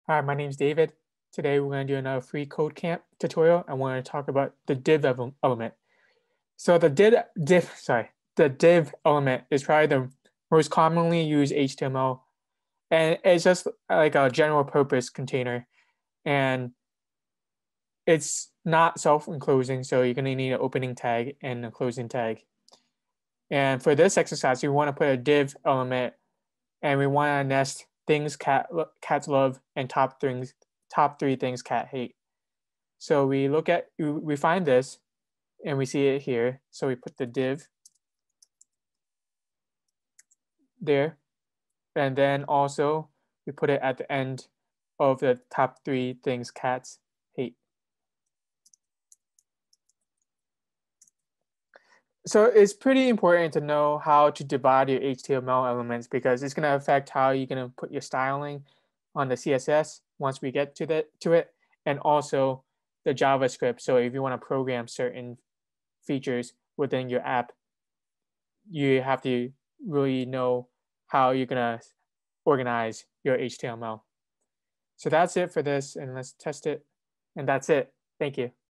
Hi, my name is David. Today we're going to do another free code camp tutorial. I want to talk about the element. So the div element is probably the most commonly used HTML, and it's just like a general purpose container, and it's not self-enclosing, so you're going to need an opening tag and a closing tag. And for this exercise, we want to put a div element, and we want to nest things cats love and top three things cat hate. So we find this and we see it here. So we put the div there. And then also we put it at the end of the top three things cats hate. So it's pretty important to know how to divide your HTML elements because it's going to affect how you're going to put your styling on the CSS once we get to it, and also the JavaScript. So if you want to program certain features within your app, you have to really know how you're going to organize your HTML. So that's it for this, and let's test it. And that's it. Thank you.